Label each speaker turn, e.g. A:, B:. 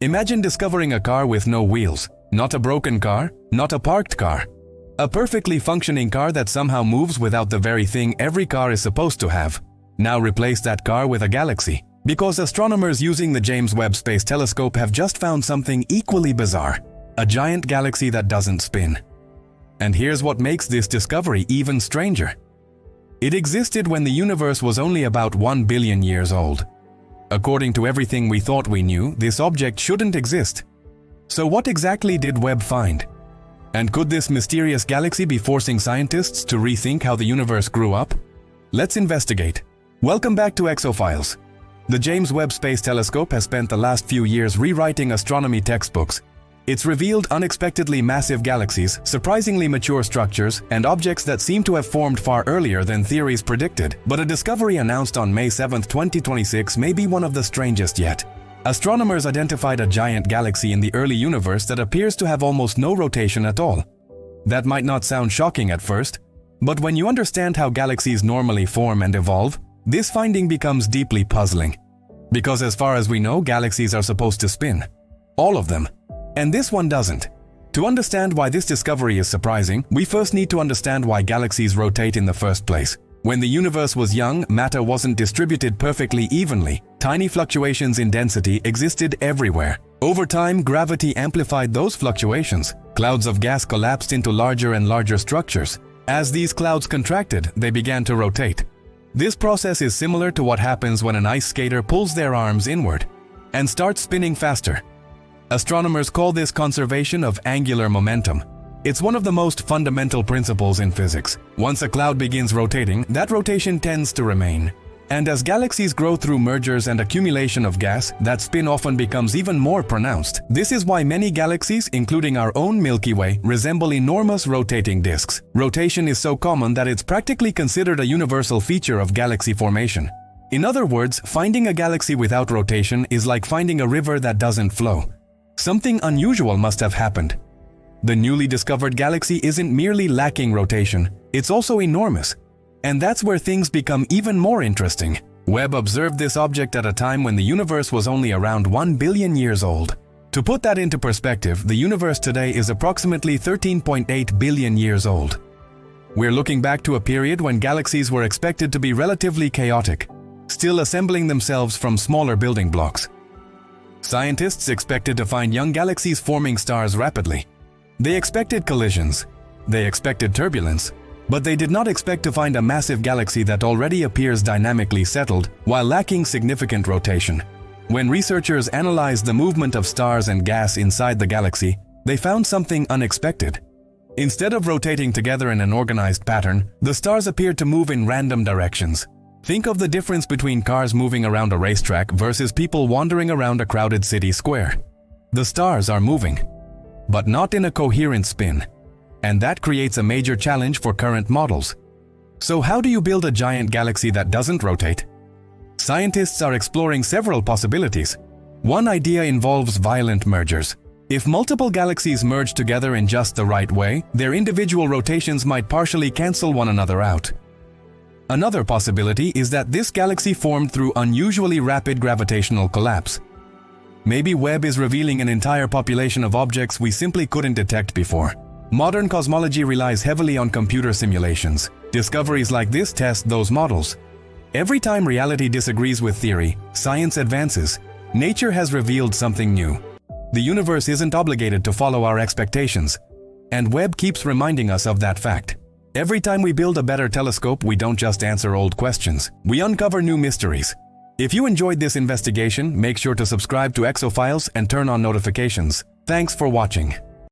A: Imagine discovering a car with no wheels, not a broken car, not a parked car. A perfectly functioning car that somehow moves without the very thing every car is supposed to have. Now replace that car with a galaxy, because astronomers using the James Webb Space Telescope have just found something equally bizarre: a giant galaxy that doesn't spin. And here's what makes this discovery even stranger. It existed when the universe was only about 1 billion years old. According to everything we thought we knew, this object shouldn't exist. So what exactly did Webb find? And could this mysterious galaxy be forcing scientists to rethink how the universe grew up? Let's investigate. Welcome back to Exophiles. The James Webb Space Telescope has spent the last few years rewriting astronomy textbooks. It's revealed unexpectedly massive galaxies, surprisingly mature structures, and objects that seem to have formed far earlier than theories predicted. But a discovery announced on May 7, 2026 may be one of the strangest yet. Astronomers identified a giant galaxy in the early universe that appears to have almost no rotation at all. That might not sound shocking at first, but when you understand how galaxies normally form and evolve, this finding becomes deeply puzzling. Because as far as we know, galaxies are supposed to spin. All of them. And this one doesn't. To understand why this discovery is surprising, we first need to understand why galaxies rotate in the first place. When the universe was young, matter wasn't distributed perfectly evenly. Tiny fluctuations in density existed everywhere. Over time, gravity amplified those fluctuations. Clouds of gas collapsed into larger and larger structures. As these clouds contracted, they began to rotate. This process is similar to what happens when an ice skater pulls their arms inward and starts spinning faster. Astronomers call this conservation of angular momentum. It's one of the most fundamental principles in physics. Once a cloud begins rotating, that rotation tends to remain. And as galaxies grow through mergers and accumulation of gas, that spin often becomes even more pronounced. This is why many galaxies, including our own Milky Way, resemble enormous rotating disks. Rotation is so common that it's practically considered a universal feature of galaxy formation. In other words, finding a galaxy without rotation is like finding a river that doesn't flow. Something unusual must have happened. The newly discovered galaxy isn't merely lacking rotation, it's also enormous. And that's where things become even more interesting. Webb observed this object at a time when the universe was only around 1 billion years old. To put that into perspective, the universe today is approximately 13.8 billion years old. We're looking back to a period when galaxies were expected to be relatively chaotic, still assembling themselves from smaller building blocks. Scientists expected to find young galaxies forming stars rapidly. They expected collisions. They expected turbulence. But they did not expect to find a massive galaxy that already appears dynamically settled while lacking significant rotation. When researchers analyzed the movement of stars and gas inside the galaxy, they found something unexpected. Instead of rotating together in an organized pattern, the stars appeared to move in random directions. Think of the difference between cars moving around a racetrack versus people wandering around a crowded city square. The stars are moving, but not in a coherent spin. And that creates a major challenge for current models. So how do you build a giant galaxy that doesn't rotate? Scientists are exploring several possibilities. One idea involves violent mergers. If multiple galaxies merge together in just the right way, their individual rotations might partially cancel one another out. Another possibility is that this galaxy formed through unusually rapid gravitational collapse. Maybe Webb is revealing an entire population of objects we simply couldn't detect before. Modern cosmology relies heavily on computer simulations. Discoveries like this test those models. Every time reality disagrees with theory, science advances. Nature has revealed something new. The universe isn't obligated to follow our expectations. And Webb keeps reminding us of that fact. Every time we build a better telescope, we don't just answer old questions. We uncover new mysteries. If you enjoyed this investigation, make sure to subscribe to Exophiles and turn on notifications. Thanks for watching.